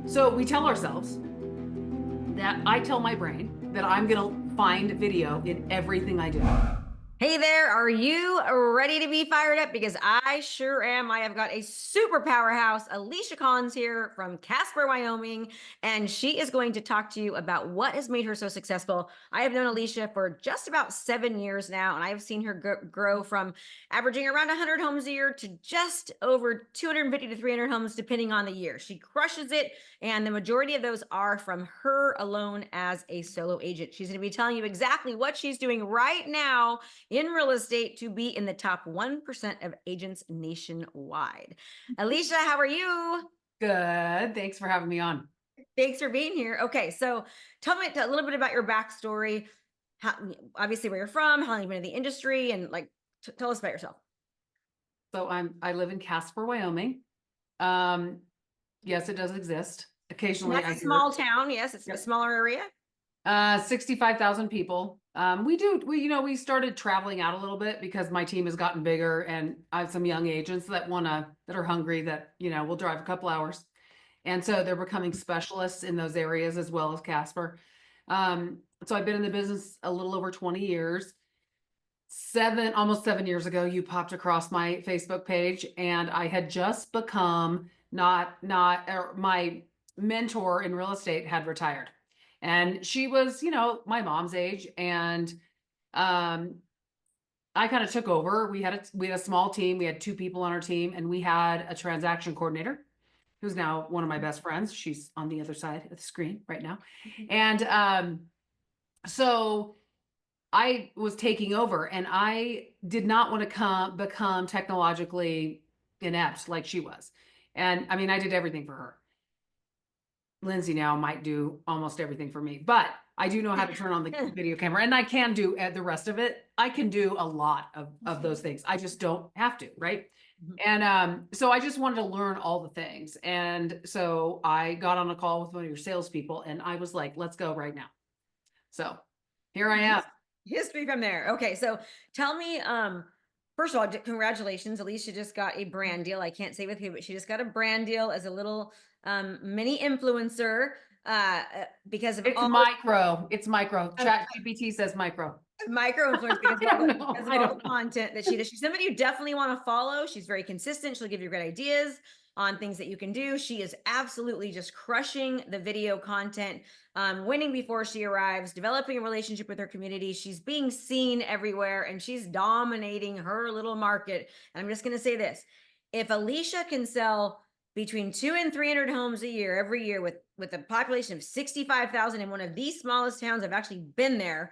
So we tell ourselves that I tell my brain that I'm going to find video in everything I do. Hey there, are you ready to be fired up? Because I sure am. I have got a super powerhouse, Alicia Collins here from Casper, Wyoming, and she is going to talk to you about what has made her so successful. I have known Alicia for just about 7 years now, and I have seen her grow from averaging around 100 homes a year to just over 250 to 300 homes, depending on the year. She crushes it, and the majority of those are from her alone as a solo agent. She's going to be telling you exactly what she's doing right now in real estate to be in the top 1% of agents nationwide. Alicia, how are you? Good. Thanks for having me on. Thanks for being here. Okay, so tell me a little bit about your backstory. How, obviously, where you're from, how long you've been in the industry, and like, tell us about yourself. So I live in Casper, Wyoming. Um, yes, it does exist. And Occasionally that's I a hear, small town. Yes, it's a yep. smaller area. 65,000 people. We started traveling out a little bit because my team has gotten bigger and I have some young agents that are hungry that, will drive a couple hours. And so they're becoming specialists in those areas as well as Casper. So I've been in the business a little over 20 years. Almost 7 years ago, you popped across my Facebook page and I had just become my mentor in real estate had retired. And she was, my mom's age. And um, I kind of took over. We had a small team. We had two people on our team, and we had a transaction coordinator who's now one of my best friends. She's on the other side of the screen right now. And so I was taking over, and I did not want to become technologically inept like she was. And I mean, I did everything for her. Lindsay now might do almost everything for me, but I do know how to turn on the video camera, and I can do the rest of it. I can do a lot of those things. I just don't have to, right? And so I just wanted to learn all the things. And so I got on a call with one of your salespeople, and I was like, let's go right now. So here I am. History from there. Okay, so tell me, first of all, congratulations. Alicia just got a brand deal. I can't say with who, but she just got a brand deal as a little mini influencer because of It's all micro. It's micro. Chat GPT says micro. micro influence because I don't know. because of I all don't the know. content that she does. She's somebody you definitely want to follow. She's very consistent. She'll give you great ideas on things that you can do. She is absolutely just crushing the video content, winning before she arrives, developing a relationship with her community. She's being seen everywhere and she's dominating her little market. And I'm just going to say this. If Alicia can sell between 200 and 300 homes a year every year with a population of 65,000 in one of the smallest towns, I've actually been there,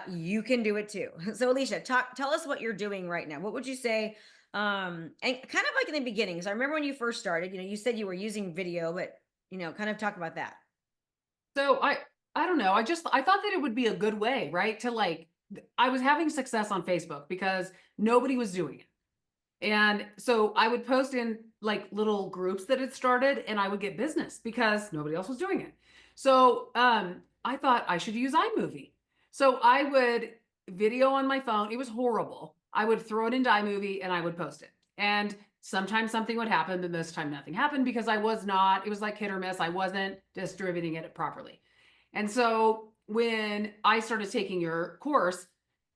you can do it too. So Alicia, tell us what you're doing right now. What would you say? And kind of like in the beginnings, I remember when you first started, you said you were using video, but kind of talk about that. So I don't know. I thought that it would be a good way, right? I was having success on Facebook because nobody was doing it. And so I would post in like little groups that had started and I would get business because nobody else was doing it. So I thought I should use iMovie. So I would video on my phone. It was horrible. I would throw it into iMovie and I would post it. And sometimes something would happen, but most of the time nothing happened because it was like hit or miss. I wasn't distributing it properly. And so when I started taking your course,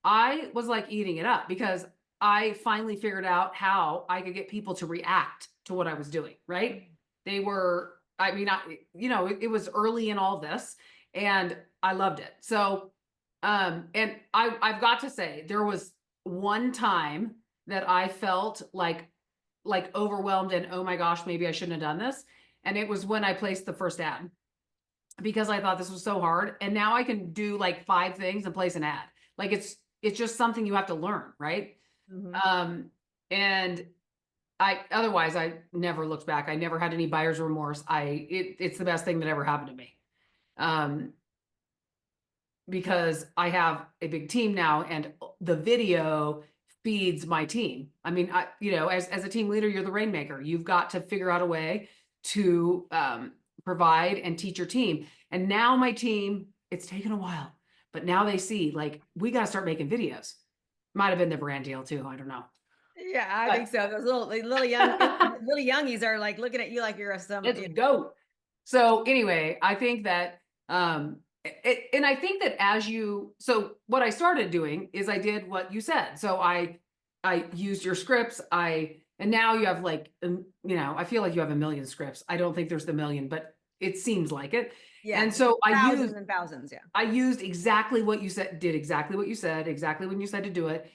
I was like eating it up because I finally figured out how I could get people to react to what I was doing, right? They were, I mean, it was early in all this and I loved it. So, and I've got to say, there was one time that I felt like overwhelmed and, oh my gosh, maybe I shouldn't have done this. And it was when I placed the first ad because I thought this was so hard. And now I can do like 5 things and place an ad. Like it's just something you have to learn, right? Mm-hmm. And otherwise I never looked back. I never had any buyer's remorse. It's the best thing that ever happened to me. Um, because I have a big team now and the video feeds my team. I mean, as a team leader, you're the rainmaker. You've got to figure out a way to provide and teach your team. And now my team, it's taken a while, but now they see like, we got to start making videos. Might have been the brand deal too. I don't know. Yeah, I But think so. Those little young little youngies are like looking at you like you're some let's go. So anyway, I think that, and I think that so what I started doing is I did what you said. So I used your scripts. And now you have like, I feel like you have a million scripts. I don't think there's the million, but it seems like it. Yeah. And so Thousands and thousands. Yeah. I used exactly what you said, did exactly what you said, exactly when you said to do it,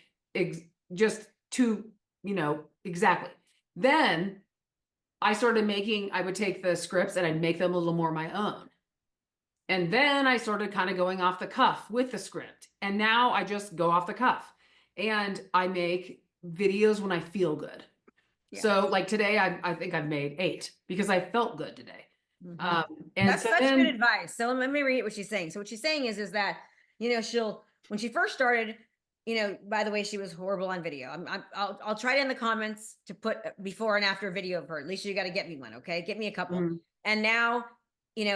just to, exactly. Then I started I would take the scripts and I'd make them a little more my own. And then I started kind of going off the cuff with the script. And now I just go off the cuff and I make videos when I feel good. Yeah. So like today, I think I've made 8 because I felt good today. Mhm. And That's so such then, good advice. So let me read what she's saying. So what she's saying is that, when she first started, by the way, she was horrible on video. I'll try to in the comments to put before and after video of her. Alicia, you got to get me one. Okay. Get me a couple. Mhm. And now,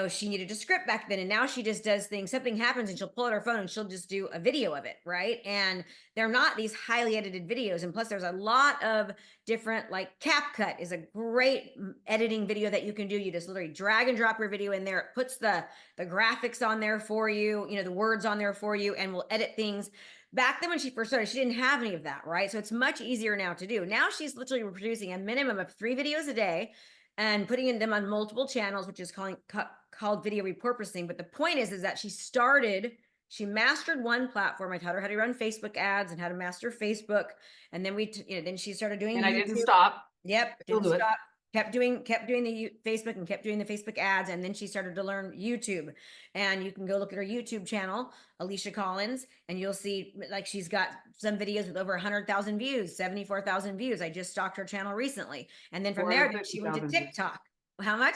she needed a script back then. And now she just does things, something happens and she'll pull out her phone and she'll just do a video of it. Right. And they're not these highly edited videos. And plus there's a lot of different, like CapCut is a great editing video that you can do. You just literally drag and drop your video in there. It puts the graphics on there for you, the words on there for you, and will edit things. Back then when she first started, she didn't have any of that, right? So it's much easier now to do. Now she's literally producing a minimum of 3 videos a day and putting them on multiple channels, which is called video repurposing. But the point is that she mastered one platform. I taught her how to run Facebook ads and how to master Facebook. And then then she started doing and I didn't YouTube. stop. Yep. Still Didn't do it. stop. Kept doing the Facebook and kept doing the Facebook ads. And then she started to learn YouTube. And you can go look at her YouTube channel, Alicia Collins, and you'll see like she's got some videos with over 100,000 views, 74,000 views. I just stalked her channel recently. And then from there, she went to 450,000 views. TikTok. How much?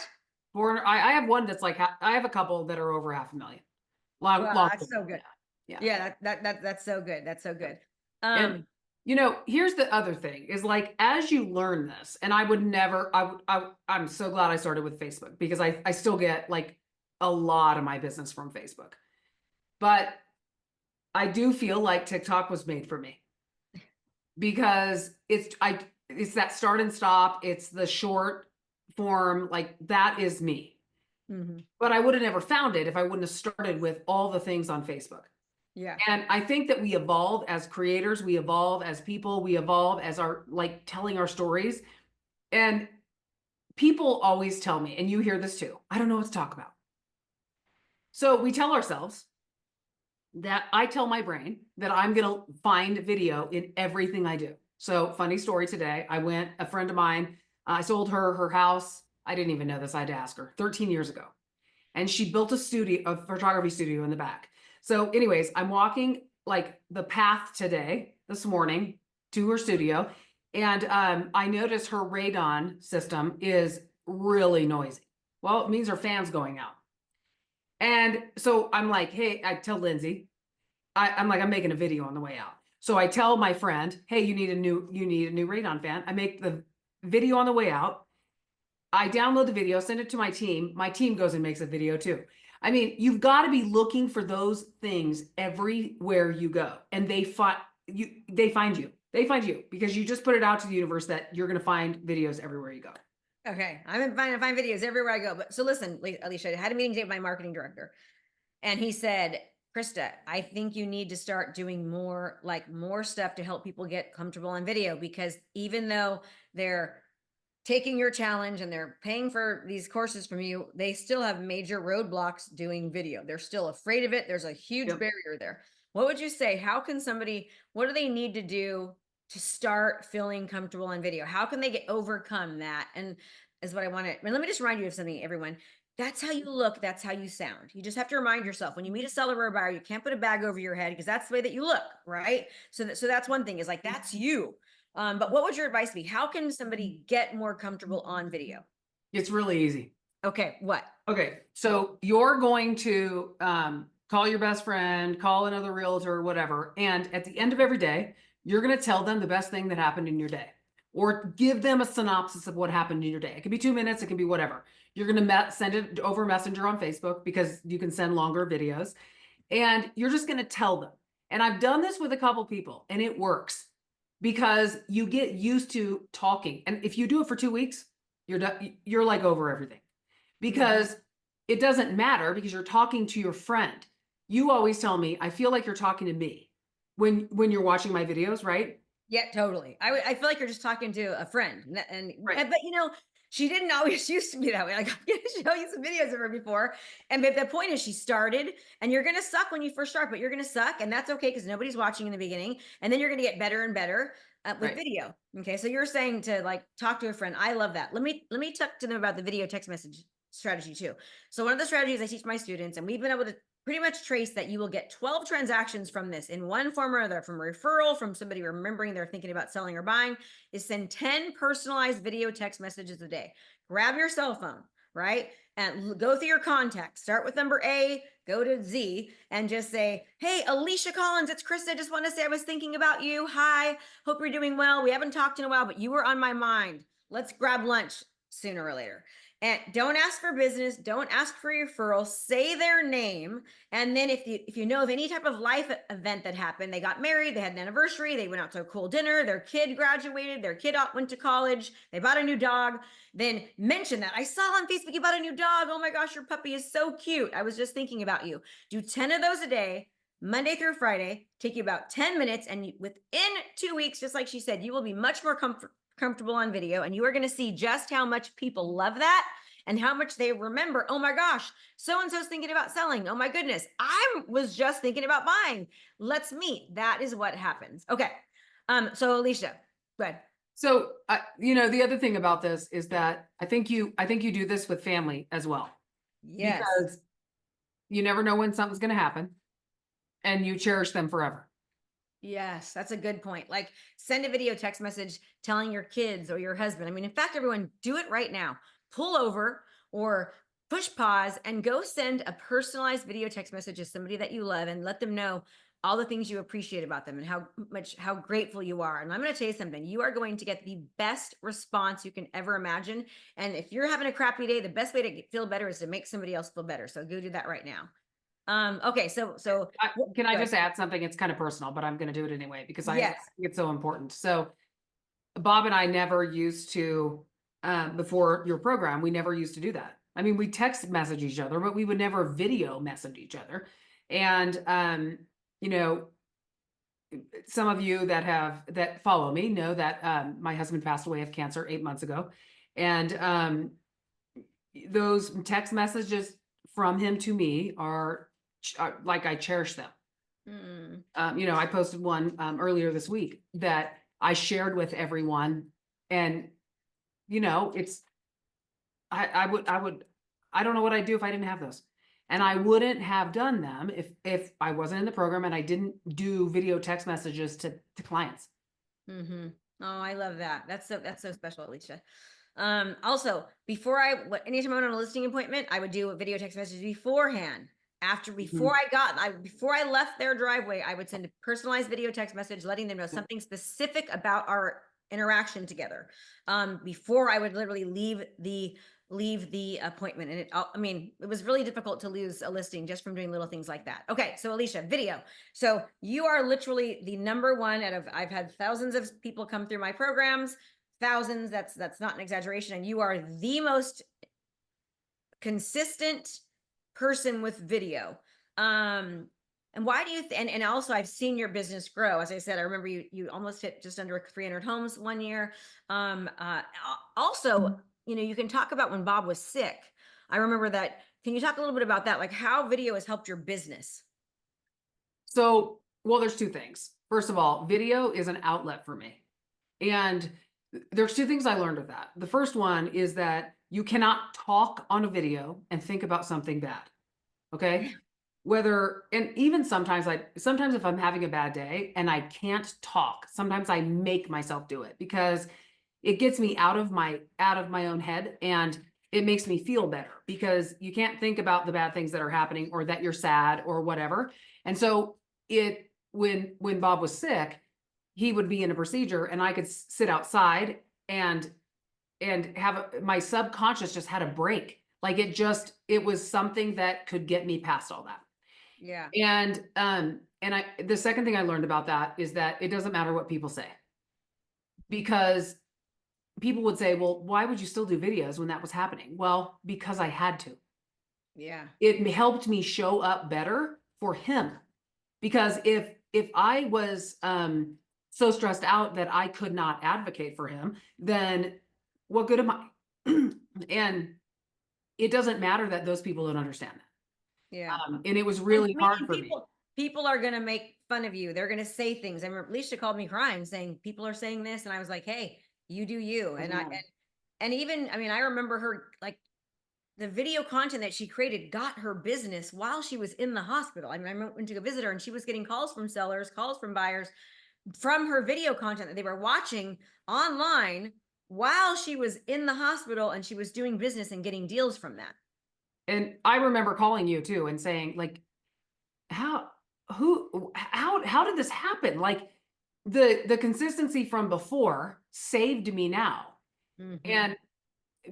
I have one that's like, I have a couple that are over 500,000. Wow, that's so good. Yeah. Yeah, that's so good. That's so good. And here's the other thing is like, as you learn this, and I would never, I'm so glad I started with Facebook because I still get like a lot of my business from Facebook, but I do feel like TikTok was made for me because it's that start and stop. It's the short form. Like that is me. Mhm. But I would have never found it if I wouldn't have started with all the things on Facebook. Yeah. And I think that we evolve as creators, we evolve as people, we evolve as telling our stories. And people always tell me, and you hear this too, I don't know what to talk about. So we tell ourselves that I tell my brain that I'm going to find video in everything I do. So funny story today, a friend of mine, I sold her house. I didn't even know this. I had to ask her 13 years ago. And she built a photography studio in the back. So anyways, I'm walking like the path this morning to her studio. And I noticed her radon system is really noisy. Well, it means her fan's going out. And so I'm like, hey, I tell Lindsay, I'm making a video on the way out. So I tell my friend, hey, you need a new radon fan. I make the video on the way out. I download the video, send it to my team. My team goes and makes a video too. I mean, you've got to be looking for those things everywhere you go, and they find you. They find you because you just put it out to the universe that you're going to find videos everywhere you go. Okay, I'm trying to find videos everywhere I go. But so listen, Alicia, I had a meeting today with my marketing director, and he said, Krista, I think you need to start doing more stuff to help people get comfortable on video, because even though they're taking your challenge and they're paying for these courses from you, they still have major roadblocks doing video. They're still afraid of it. There's a huge barrier there. What would you say? What do they need to do to start feeling comfortable on video? How can they overcome that? And is what I want to, and let me just remind you of something, everyone. That's how you look. That's how you sound. You just have to remind yourself when you meet a seller or a buyer, you can't put a bag over your head because that's the way that you look, right? So that's one thing, is like, that's you. But what would your advice be? How can somebody get more comfortable on video? It's really easy. Okay, what? Okay, so you're going to call your best friend, call another realtor, whatever, and at the end of every day, you're going to tell them the best thing that happened in your day, or give them a synopsis of what happened in your day. It can be 2 minutes, it can be whatever. You're going to send it over Messenger on Facebook because you can send longer videos, and you're just going to tell them. And I've done this with a couple people, and it works. Because you get used to talking. And if you do it for 2 weeks, you're done, you're like over everything. Because it doesn't matter because you're talking to your friend. You always tell me, I feel like you're talking to me when you're watching my videos, right? Yeah, totally. I feel like you're just talking to a friend, Right. but she didn't always used to be that way. Like I'm gonna show you some videos of her before, and but the point is, she started, and you're gonna suck when you first start, but you're gonna suck, and that's okay because nobody's watching in the beginning, and then you're gonna get better and better with Right. video. Okay, so you're saying to like talk to a friend. I love that. Let me talk to them about the video text message strategy too. So one of the strategies I teach my students, and we've been able to pretty much trace that you will get 12 transactions from this in one form or other, from a referral, from somebody remembering they're thinking about selling or buying, is send 10 personalized video text messages a day. Grab your cell phone, right? And go through your contacts. Start with number A, go to Z, and just say, hey, Alicia Collins, it's Krista. Just want to say I was thinking about you. Hi, hope you're doing well. We haven't talked in a while, but you were on my mind. Let's grab lunch sooner or later. And don't ask for business, don't ask for referrals, say their name. And then if you know of any type of life event that happened, they got married, they had an anniversary, they went out to a cool dinner, their kid graduated, their kid went to college, they bought a new dog, then mention that. I saw on Facebook you bought a new dog. Oh my gosh, your puppy is so cute. I was just thinking about you. Do 10 of those a day, Monday through Friday, take you about 10 minutes. And within 2 weeks, just like she said, you will be much more comfortable on video, and you are going to see just how much people love that and how much they remember. Oh my gosh, so and so's thinking about selling. Oh my goodness, I was just thinking about buying. Let's meet. That is what happens. Okay. So Alicia, go ahead. So, the other thing about this is that I think you do this with family as well, Yes. because you never know when something's going to happen, and you cherish them forever. Yes, that's a good point. Like send a video text message telling your kids or your husband. I mean, in fact, everyone do it right now. Pull over or push pause and go send a personalized video text message to somebody that you love and let them know all the things you appreciate about them and how grateful you are. And I'm going to tell you something. You are going to get the best response you can ever imagine. And if you're having a crappy day, the best way to feel better is to make somebody else feel better. So go do that right now. Okay, so Can I just add something? It's kind of personal, but I'm going to do it anyway because I think yes. it's so important. So Bob and I never used to, before your program, we never used to do that. I mean, we text message each other, but we would never video message each other. And, you know, some of you that follow me know that my husband passed away of cancer 8 months ago. And those text messages from him to me are like, I cherish them. Mm. I posted one earlier this week that I shared with everyone, and it's I don't know what I'd do if I didn't have those, and I wouldn't have done them if I wasn't in the program and I didn't do video text messages to clients. Mm-hmm. Oh, I love that. That's so special, Alicia. Also, anytime I went on a listing appointment, I would do a video text message beforehand. Before I left their driveway, I would send a personalized video text message letting them know something specific about our interaction together. Before I would literally leave the appointment. And it was really difficult to lose a listing just from doing little things like that. Okay. So Alicia, video. So you are literally the number one I've had thousands of people come through my programs, thousands. That's not an exaggeration. And you are the most consistent person with video. And why do you and also I've seen your business grow. As I said, I remember you almost hit just under 300 homes one year. Also, you can talk about when Bob was sick. I remember that. Can you talk a little bit about that? Like how video has helped your business? So, well, there's two things. First of all, video is an outlet for me. And there's two things I learned with that. The first one is that you cannot talk on a video and think about something bad. Okay. And even sometimes if I'm having a bad day and I can't talk, sometimes I make myself do it because it gets me out of my own head, and it makes me feel better because you can't think about the bad things that are happening or that you're sad or whatever. And so when Bob was sick, he would be in a procedure and I could sit outside and my subconscious just had a break. Like it was something that could get me past all that. Yeah. And the second thing I learned about that is that it doesn't matter what people say, because people would say, well, why would you still do videos when that was happening? Well, because I had to. Yeah. it helped me show up better for him. Because if I was so stressed out that I could not advocate for him, then what good am I? And it doesn't matter that those people don't understand Yeah. that. And it was I really hard mean, for me. people are gonna make fun of you. They're gonna say things. I remember Alicia called me crying, saying people are saying this, and I was like, "Hey, you do you." I know. And even, I mean, I remember her like the video content that she created got her business while she was in the hospital. I mean, I went to go visit her, and she was getting calls from sellers, calls from buyers from her video content that they were watching online while she was in the hospital, and she was doing business and getting deals from that. And I remember calling you too and saying, like, how how did this happen? Like the consistency from before saved me now. Hmm. And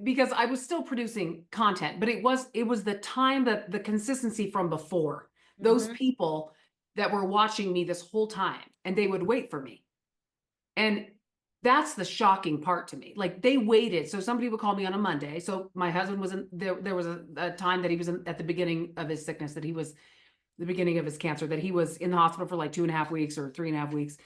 because I was still producing content, but it was the time, that the consistency from before. Those Hmm. people that were watching me this whole time, and they would wait for me. And that's the shocking part to me. Like, they waited. So somebody would call me on a Monday. So my husband was in there. There was a time that he was at the beginning of his sickness, that he was the beginning of his cancer, that he was in the hospital for like 2.5 weeks or 3.5 weeks.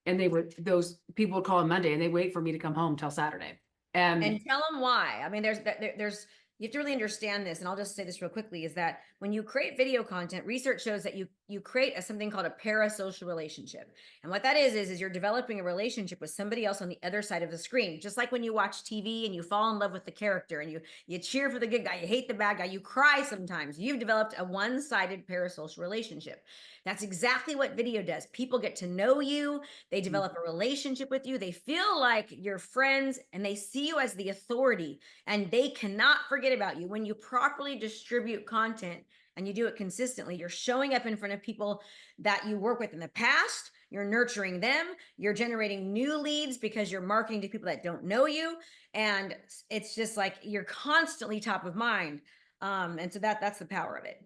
And those people would call him Monday, and they wait for me to come home till Saturday. And And tell them why. I mean, there's you have to really understand this, and I'll just say this real quickly: is that when you create video content, research shows that you create something called a parasocial relationship, and what that is you're developing a relationship with somebody else on the other side of the screen. Just like when you watch TV and you fall in love with the character, and you cheer for the good guy, you hate the bad guy, you cry sometimes. You've developed a one-sided parasocial relationship. That's exactly what video does. People get to know you, they develop a relationship with you. They feel like you're friends, and they see you as the authority, and they cannot forget about you. When you properly distribute content and you do it consistently, you're showing up in front of people that you work with in the past. You're nurturing them. You're generating new leads because you're marketing to people that don't know you. And it's just like you're constantly top of mind. And so that's the power of it.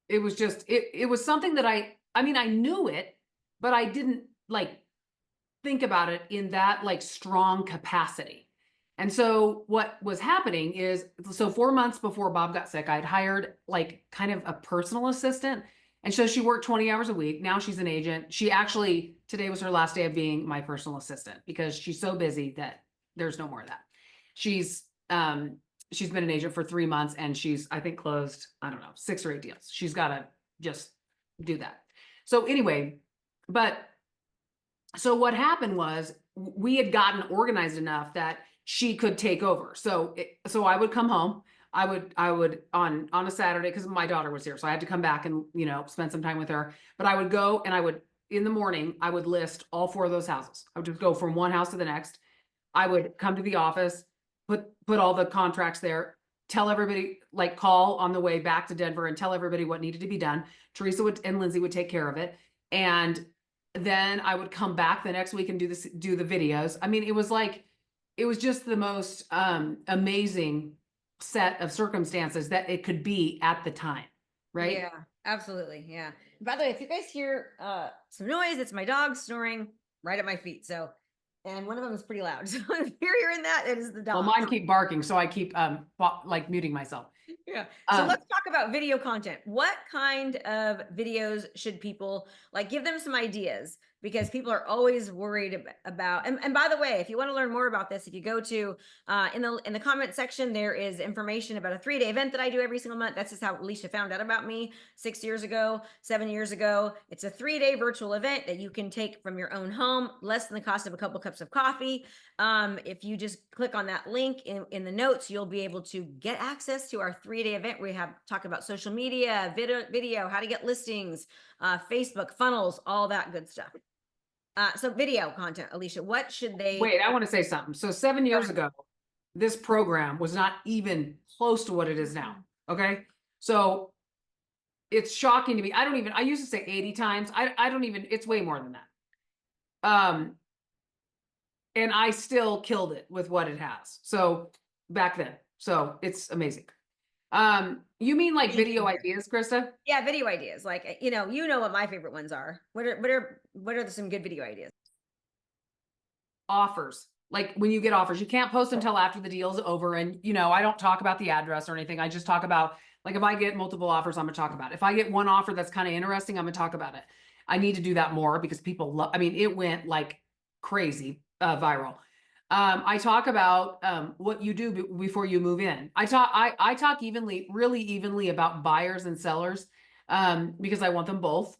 it was just it was something that I mean, I knew it, but I didn't like think about it in that like strong capacity. And so what was happening is, so 4 months before Bob got sick, I'd hired like kind of a personal assistant. And so she worked 20 hours a week. Now she's an agent. She actually, today was her last day of being my personal assistant, because she's so busy that there's no more of that. She's she's been an agent for 3 months, and she's, I think, closed, I don't know, 6 or 8 deals. She's got to just do that. So anyway, but so what happened was, we had gotten organized enough that she could take over. So I would come home. I would on a Saturday, because my daughter was here, so I had to come back and spend some time with her. But I would go, and I would, in the morning, I would list all four of those houses. I would just go from one house to the next. I would come to the office, put all the contracts there, tell everybody, like, call on the way back to Denver and tell everybody what needed to be done. Teresa and Lindsay would take care of it. And then I would come back the next week and do the videos. I mean, it was just the most amazing set of circumstances that it could be at the time, right? Yeah, absolutely. Yeah. By the way, if you guys hear some noise, it's my dog snoring right at my feet. So, and one of them is pretty loud. So if you're hearing that, it is the Well, dog. mine keep barking, so I keep like muting myself. Yeah. So Um, let's talk about video content. What kind of videos should people like? Give them some ideas, because people are always worried about. And by the way, if you want to learn more about this, if you go to in the comment section, there is information about a 3-day event that I do every single month. That's just how Alicia found out about me 6 years ago, 7 years ago. It's a 3-day virtual event that you can take from your own home, less than the cost of a couple cups of coffee. If you just click on that link in the notes, you'll be able to get access to our 3-day event. We have talk about social media, video, how to get listings, Facebook funnels, all that good stuff. So video content, Alicia, what should they? Wait, I want to say something. So 7 years ago, this program was not even close to what it is now. Okay. So it's shocking to me. I used to say 80 times. I don't even, it's way more than that. And I still killed it with what it has. So back then, so it's amazing. You mean like video ideas, Krista? Yeah, video ideas. Like, you know what my favorite ones are. What are some good video ideas? Offers. Like when you get offers, you can't post until after the deal's over. And, you know, I don't talk about the address or anything. I just talk about, like, if I get multiple offers, I'm gonna talk about it. If I get one offer that's kind of interesting, I'm gonna talk about it. I need to do that more because people love, I mean, it went like crazy, viral. I talk about what you do before you move in. I talk really evenly about buyers and sellers because I want them both.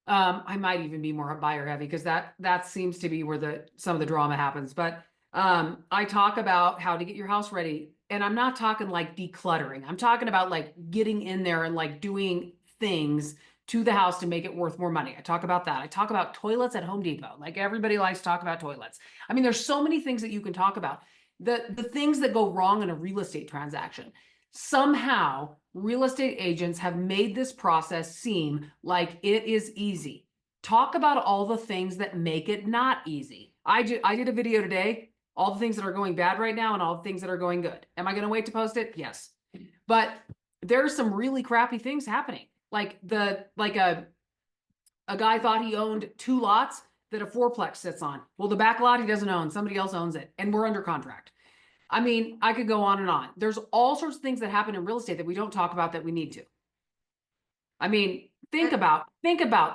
I might even be more buyer heavy because that seems to be where some of the drama happens. But I talk about how to get your house ready, and I'm not talking like decluttering. I'm talking about like getting in there and like doing things to the house to make it worth more money. I talk about that. I talk about toilets at Home Depot. Like everybody likes to talk about toilets. I mean, there's so many things that you can talk about. The things that go wrong in a real estate transaction. Somehow, real estate agents have made this process seem like it is easy. Talk about all the things that make it not easy. I did a video today, all the things that are going bad right now and all the things that are going good. Am I going to wait to post it? Yes. But there's some really crappy things happening. Like a guy thought he owned 2 lots that a fourplex sits on. Well, the back lot he doesn't own. Somebody else owns it, and we're under contract. I mean, I could go on and on. There's all sorts of things that happen in real estate that we don't talk about that we need to. I mean, think about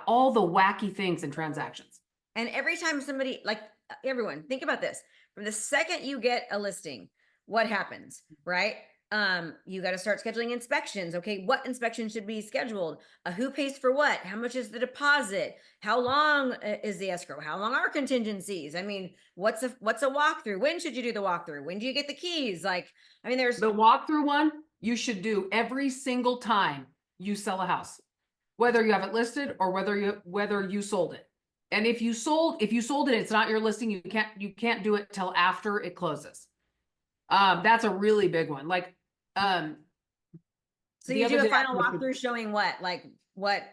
all the wacky things in transactions. And every time somebody, like everyone, think about this. From the second you get a listing, what happens, right? You got to start scheduling inspections. Okay, what inspection should be scheduled? Who pays for what? How much is the deposit? How long is the escrow? How long are contingencies? I mean, what's a walkthrough? When should you do the walkthrough? When do you get the keys? Like, I mean, there's the walkthrough one you should do every single time you sell a house, whether you have it listed or whether you sold it. And if you sold it, it's not your listing. You can't do it till after it closes. That's a really big one. Like, so you do a final walkthrough showing what, like what?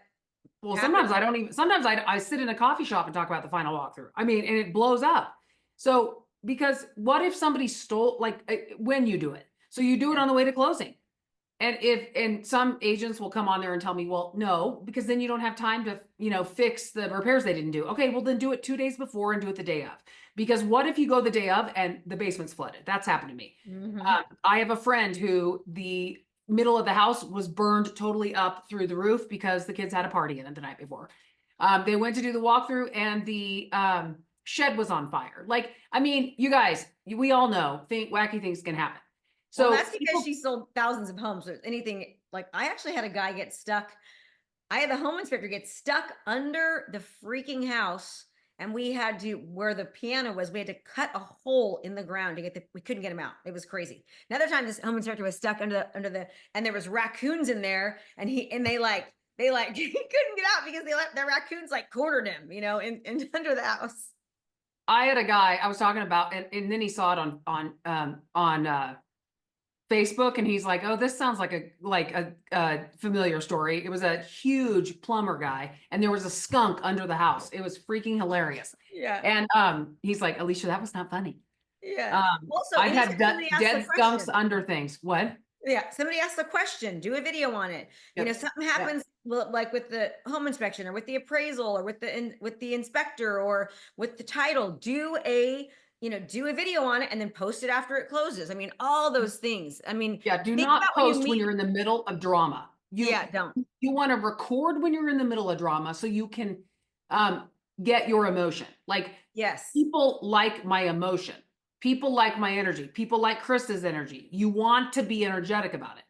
Well, sometimes I don't even, sometimes I sit in a coffee shop and talk about the final walkthrough. I mean, and it blows up. So, because what if somebody stole, like when you do it? So you do it on the way to closing. And some agents will come on there and tell me, well, no, because then you don't have time to, you know, fix the repairs they didn't do. Okay, well then do it 2 days before and do it the day of. Because what if you go the day of and the basement's flooded? That's happened to me. I have a friend who the middle of the house was burned totally up through the roof because the kids had a party in it the night before. They went to do the walkthrough and the shed was on fire. Like, I mean, you guys, we all know wacky things can happen. So well, that's because she sold thousands of homes. So anything, like I actually had a guy get stuck. I had the home inspector get stuck under the freaking house, and we had to, where the piano was, we had to cut a hole in the ground to get we couldn't get him out. It was crazy. Another time this home inspector was stuck under the and there was raccoons in there, and they he couldn't get out because the raccoons like cornered him, you know, in under the house. I had a guy I was talking about, and then he saw it on Facebook, and he's like, oh, this sounds like a familiar story. It was a huge plumber guy, and there was a skunk under the house. It was freaking hilarious. Yeah. And he's like, Alicia, that was not funny. Yeah. Also, I've had dead skunks under things. What? Yeah. Somebody asked the question, do a video on it. Yep. You know, something happens like with the home inspection or with the appraisal or with the inspector or with the title, do a video on it and then post it after it closes. I mean, all those things. I mean, yeah, do not post when you're in the middle of drama. Don't. You want to record when you're in the middle of drama so you can get your emotion. Like, yes, people like my emotion. People like my energy. People like Krista's energy. You want to be energetic about it.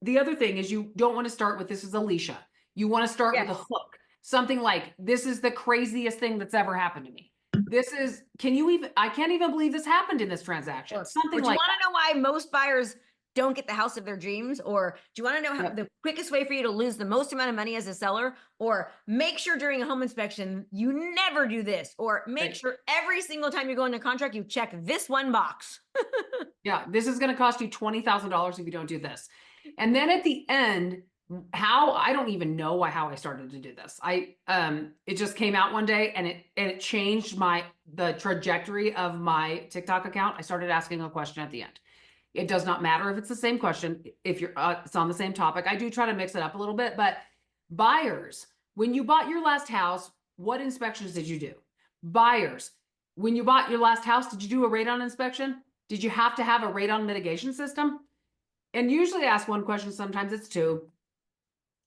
The other thing is you don't want to start with, this is Alicia. You want to start with a hook. Something like, this is the craziest thing that's ever happened to me. This is, I can't even believe this happened in this transaction. Something like, do you want to know why most buyers don't get the house of their dreams? Or do you want to know how the quickest way for you to lose the most amount of money as a seller? Or make sure during a home inspection, you never do this, or make sure every single time you go into contract, you check this one box. Yeah, this is going to cost you $20,000 if you don't do this. And then at the end, I don't even know how I started to do this. It just came out one day and it changed the trajectory of my TikTok account. I started asking a question at the end. It does not matter if it's the same question, if it's on the same topic. I do try to mix it up a little bit, but buyers, when you bought your last house, what inspections did you do? Buyers, when you bought your last house, did you do a radon inspection? Did you have to have a radon mitigation system? And usually I ask one question, sometimes it's two.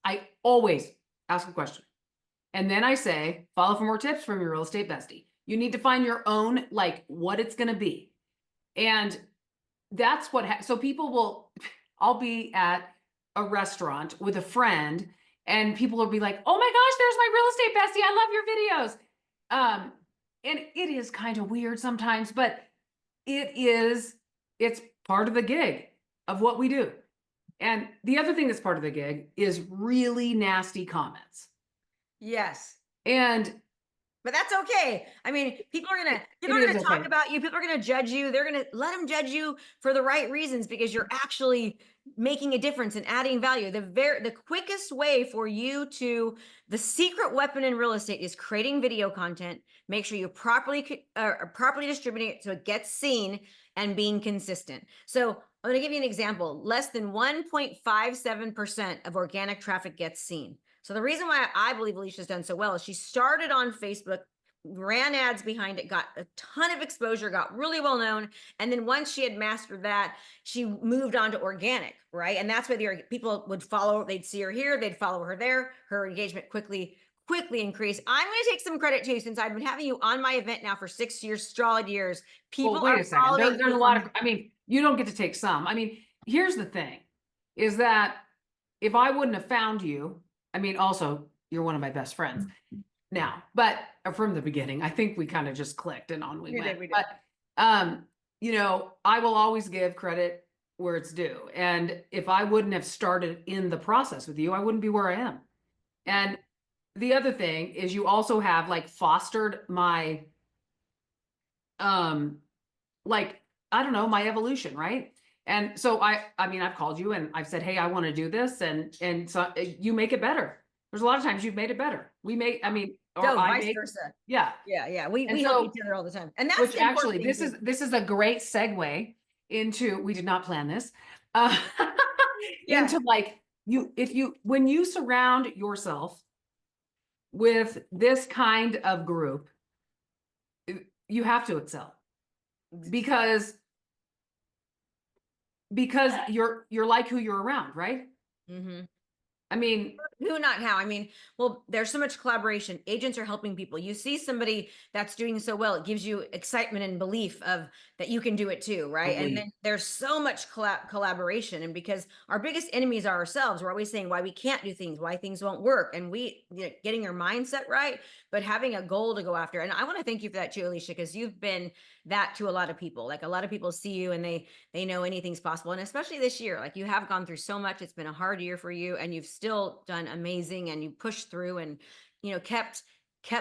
I always ask a question. And then I say, follow for more tips from your real estate bestie. You need to find your own, like what it's going to be. And that's what, so people will, I'll be at a restaurant with a friend and people will be like, oh my gosh, there's my real estate bestie. I love your videos. And it is kind of weird sometimes, but it's part of the gig of what we do. And the other thing that's part of the gig is really nasty comments. Yes. And but that's okay. I mean, people are gonna talk about you. People are gonna judge you. They're gonna let them judge you for the right reasons because you're actually making a difference and adding value. The quickest way for you to, the secret weapon in real estate is creating video content. Make sure you properly distribute it so it gets seen and being consistent. So I'm gonna give you an example. Less than 1.57% of organic traffic gets seen. So the reason why I believe Alicia's done so well is she started on Facebook, ran ads behind it, got a ton of exposure, got really well known. And then once she had mastered that, she moved on to organic, right? And that's where the people would follow, they'd see her here, they'd follow her there. Her engagement quickly increased. I'm going to take some credit too, since I've been having you on my event now for 6 years, solid years. People wait are a second. following. There's a lot of, I mean, you don't get to take some. I mean, here's the thing is that if I wouldn't have found you, I mean, also, you're one of my best friends now, but from the beginning, I think we kind of just clicked and on we went. We did. But, you know, I will always give credit where it's due. And if I wouldn't have started in the process with you, I wouldn't be where I am. And the other thing is you also have like fostered my, like, I don't know, my evolution, right? And so I mean, I've called you and I've said, hey, I want to do this. And so you make it better. There's a lot of times you've made it better. We make, I mean, or so I vice make, versa. Yeah. We help each other all the time. And that's which actually, this is a great segue into, we did not plan this, into like when you surround yourself with this kind of group, you have to excel because you're like who you're around, right? Mm-hmm. I mean, who, not how. I mean, well, there's so much collaboration. Agents are helping people. You see somebody that's doing so well, it gives you excitement and belief of that you can do it too, right? And then there's so much collaboration. And because our biggest enemies are ourselves, we're always saying why we can't do things, why things won't work. And getting your mindset right, but having a goal to go after. And I want to thank you for that too, Alicia, because you've been that to a lot of people. Like a lot of people see you and they know anything's possible. And especially this year, like you have gone through so much. It's been a hard year for you and you've still done amazing and you pushed through and, you know, kept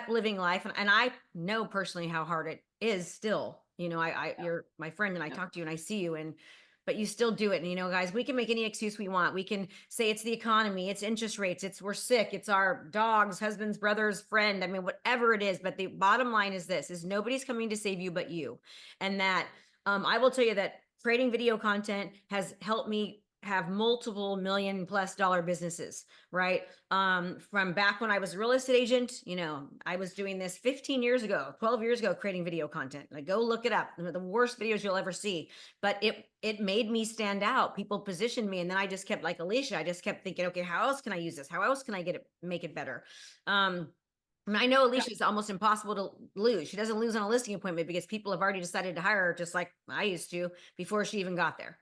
living life. And I know personally how hard it is still, you know, you're my friend and I talk to you and I see you but you still do it. And, you know, guys, we can make any excuse we want. We can say it's the economy, it's interest rates, it's we're sick, it's our dogs, husbands, brothers, friend. I mean, whatever it is. But the bottom line is this, is nobody's coming to save you but you. And that I will tell you that creating video content has helped me have multiple $1 million+ businesses, right? From back when I was a real estate agent, you know, I was doing this 15 years ago, 12 years ago, creating video content. Like, go look it up. The worst videos you'll ever see, but it made me stand out. People positioned me. And then I just kept, like Alicia, I just kept thinking, okay, how else can I use this? How else can I make it better? And I know Alicia is almost impossible to lose. She doesn't lose on a listing appointment because people have already decided to hire her, just like I used to before she even got there.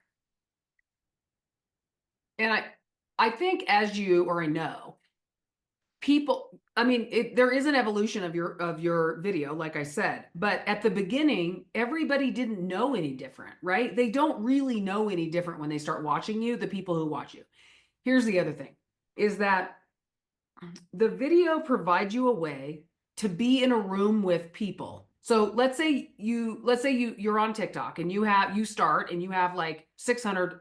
And I think as you already know, people, I mean, there is an evolution of your video, like I said, but at the beginning, everybody didn't know any different, right? They don't really know any different when they start watching you, the people who watch you. Here's the other thing, is that the video provides you a way to be in a room with people. So let's say you're on TikTok and you start and you have like 600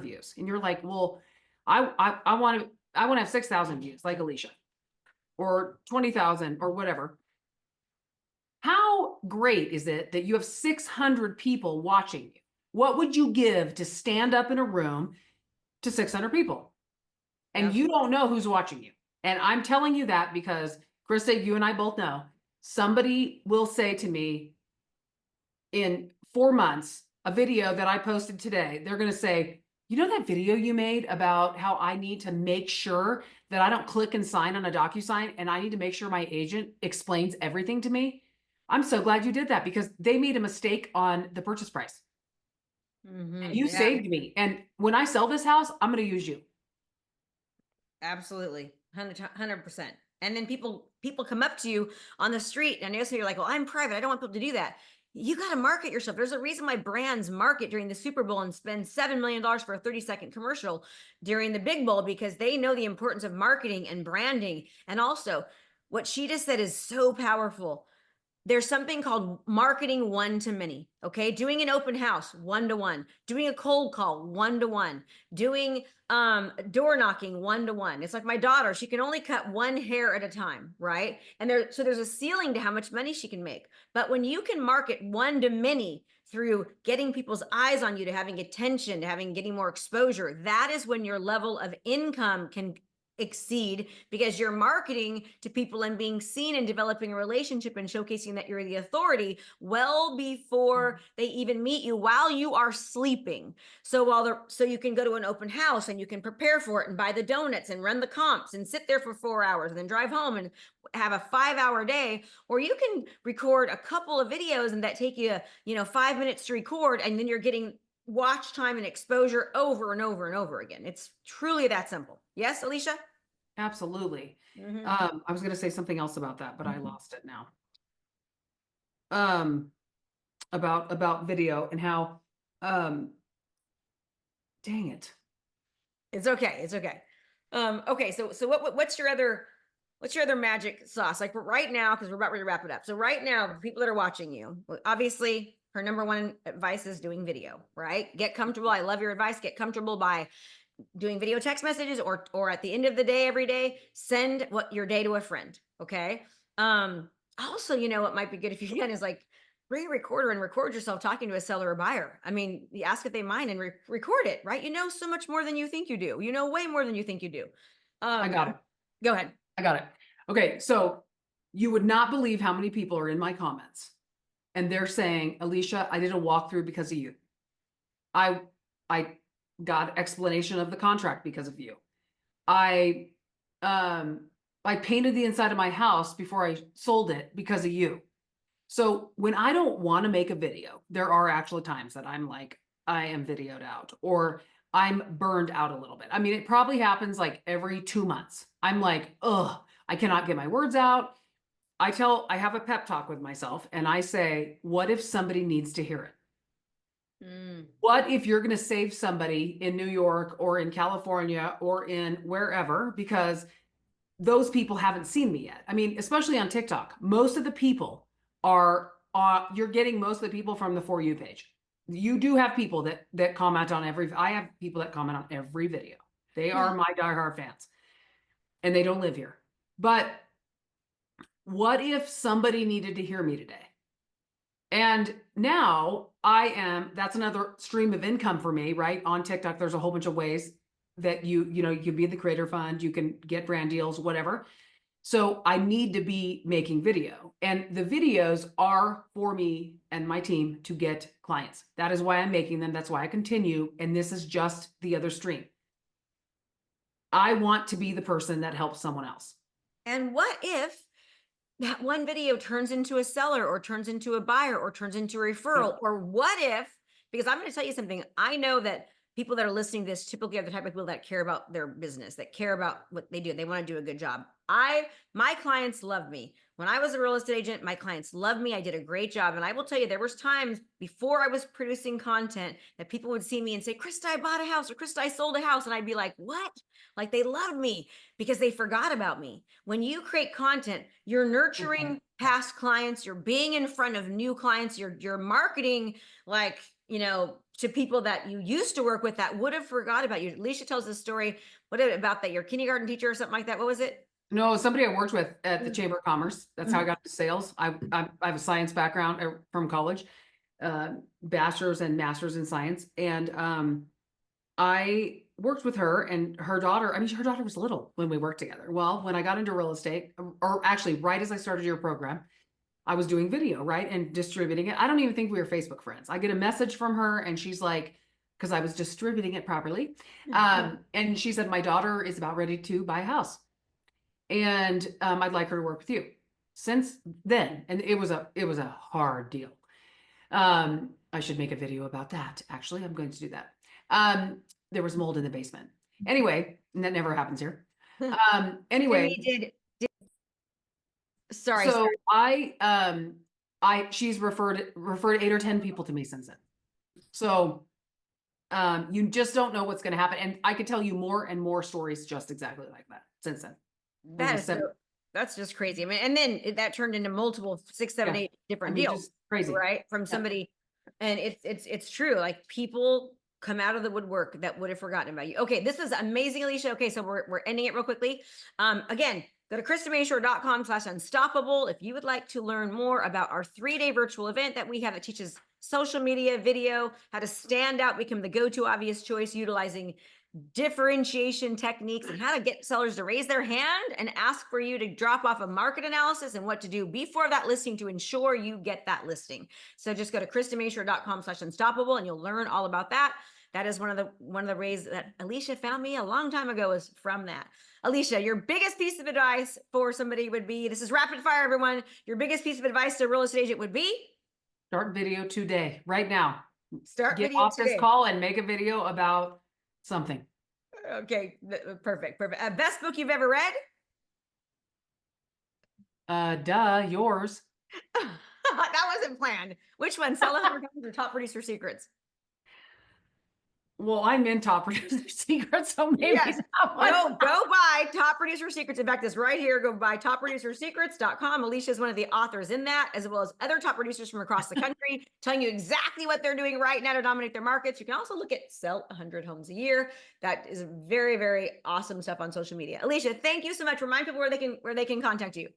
views and you're like, well, I want to have 6,000 views like Alicia or 20,000 or whatever. How great is it that you have 600 people watching you? What would you give to stand up in a room to 600 people? And you don't know who's watching you. And I'm telling you that because Krista, you and I both know somebody will say to me, in 4 months, a video that I posted today, they're going to say, you know, that video you made about how I need to make sure that I don't click and sign on a DocuSign and I need to make sure my agent explains everything to me. I'm so glad you did that because they made a mistake on the purchase price. And you Yeah, saved me. And when I sell this house, I'm going to use you. absolutely. 100%. And then people come up to you on the street and you're like, well, I'm private. I don't want people to do that. You got to market yourself. There's a reason why brands market during the Super Bowl and spend $7 million for a 30-second commercial during the Big Bowl, because they know the importance of marketing and branding. And also, what she just said is so powerful. There's something called marketing one-to-many. Okay, doing an open house 1-to-1, doing a cold call 1-to-1, doing door knocking 1-to-1. It's like my daughter, she can only cut one hair at a time, right? And there's a ceiling to how much money she can make. But when you can market one-to-many through getting people's eyes on you, to having attention, to getting more exposure, that is when your level of income can exceed, because you're marketing to people and being seen and developing a relationship and showcasing that you're the authority well before they even meet you, while you are sleeping. So you can go to an open house and you can prepare for it and buy the donuts and run the comps and sit there for 4 hours and then drive home and have a 5-hour day. Or you can record a couple of videos and that take you 5 minutes to record, and then you're getting watch time and exposure over and over and over again. It's truly that simple. Yes, Alicia? Absolutely. Mm-hmm. I was going to say something else about that, but I lost it now. About video and how, dang it. It's okay. It's okay. Okay. So what's your other magic sauce? Like right now, because we're about ready to wrap it up. So right now, the people that are watching you, obviously her number one advice is doing video, right? Get comfortable. I love your advice. Get comfortable by doing video text messages, or at the end of the day, every day, send your day to a friend. Okay. Also, what might be good if you can is like bring a recorder and record yourself talking to a seller or buyer. I mean, you ask if they mind and record it, right? You know so much more than you think you do. You know way more than you think you do. I got it. Go ahead. I got it. Okay. So you would not believe how many people are in my comments and they're saying, Alicia, I did a walkthrough because of you. I got explanation of the contract because of you. I painted the inside of my house before I sold it because of you. So when I don't want to make a video, there are actually times that I'm like, I am videoed out or I'm burned out a little bit. I mean, it probably happens like every 2 months. I'm like, ugh, I cannot get my words out. I have a pep talk with myself and I say, what if somebody needs to hear it? What if you're going to save somebody in New York or in California or in wherever, because those people haven't seen me yet. I mean, especially on TikTok, most of the people are, you're getting most of the people from the For You page. You do have people that comment on I have people that comment on every video. They are my diehard fans and they don't live here. But what if somebody needed to hear me today? And now that's another stream of income for me, right? On TikTok, there's a whole bunch of ways that you can be in the creator fund, you can get brand deals, whatever. So I need to be making video, and the videos are for me and my team to get clients. That is why I'm making them. That's why I continue. And this is just the other stream. I want to be the person that helps someone else. And what if that one video turns into a seller or turns into a buyer or turns into a referral? Or what if, because I'm going to tell you something, I know that people that are listening to this typically are the type of people that care about their business, that care about what they do. They want to do a good job. My clients love me. When I was a real estate agent, my clients loved me. I did a great job. And I will tell you, there was times before I was producing content that people would see me and say, Krista, I bought a house, or Krista, I sold a house. And I'd be like, what? Like, they loved me because they forgot about me. When you create content, you're nurturing past clients, you're being in front of new clients, you're marketing like, to people that you used to work with that would have forgot about you. Alicia tells this story, about that, your kindergarten teacher or something like that. What was it? No, somebody I worked with at the Chamber of Commerce. That's how I got into sales. I have a science background from college, bachelor's and master's in science. And I worked with her and her daughter. I mean, her daughter was little when we worked together. Well, when I got into real estate, or actually right as I started your program, I was doing video, right? And distributing it. I don't even think we were Facebook friends. I get a message from her and she's like, because I was distributing it properly. And she said, my daughter is about ready to buy a house. And I'd like her to work with you. Since then, and it was a hard deal. I should make a video about that. Actually, I'm going to do that. There was mold in the basement. Anyway, and that never happens here. Anyway, sorry. So she's referred 8 or 10 people to me since then. So you just don't know what's going to happen. And I could tell you more and more stories just exactly like that since then. That's just crazy. I mean, and then that turned into multiple 6, 7, 8 different deals, crazy, right? From somebody, and it's true. Like people come out of the woodwork that would have forgotten about you. Okay, this is amazing, Alicia. Okay, so we're ending it real quickly. Again, go to KristaMashore.com/unstoppable if you would like to learn more about our 3-day virtual event that we have that teaches social media, video, how to stand out, become the go-to obvious choice, utilizing differentiation techniques, and how to get sellers to raise their hand and ask for you to drop off a market analysis and what to do before that listing to ensure you get that listing. So just go to KristaMashore.com/unstoppable and you'll learn all about that. That is one of the ways that Alicia found me a long time ago, is from that. Alicia, your biggest piece of advice for somebody would be, this is rapid fire, everyone. Your biggest piece of advice to a real estate agent would be? Start video today, right now. Get off this call and make a video about something. Okay, perfect. Best book you've ever read? Yours. That wasn't planned. Which one? Sell 100 Homes or Top Producer Secrets? Well, I'm in Top Producer Secrets, so maybe yes. No, go buy Top Producer Secrets. In fact, it's right here. Go buy topproducersecrets.com. Alicia is one of the authors in that, as well as other top producers from across the country, telling you exactly what they're doing right now to dominate their markets. You can also look at Sell 100 Homes a Year. That is very, very awesome stuff on social media. Alicia, thank you so much. Remind people where they can contact you.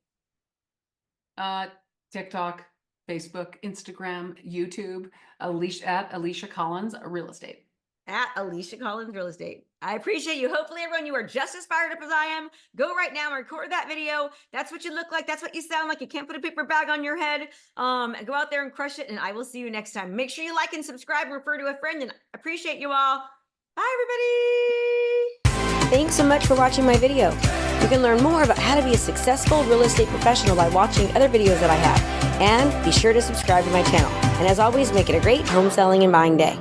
TikTok, Facebook, Instagram, YouTube, at Alisha Collins Real Estate. At Alisha Collins Real Estate. I appreciate you. Hopefully everyone, you are just as fired up as I am. Go right now and record that video. That's what you look like. That's what you sound like. You can't put a paper bag on your head. And go out there and crush it. And I will see you next time. Make sure you like and subscribe and refer to a friend. And I appreciate you all. Bye, everybody. Thanks so much for watching my video. You can learn more about how to be a successful real estate professional by watching other videos that I have. And be sure to subscribe to my channel. And as always, make it a great home selling and buying day.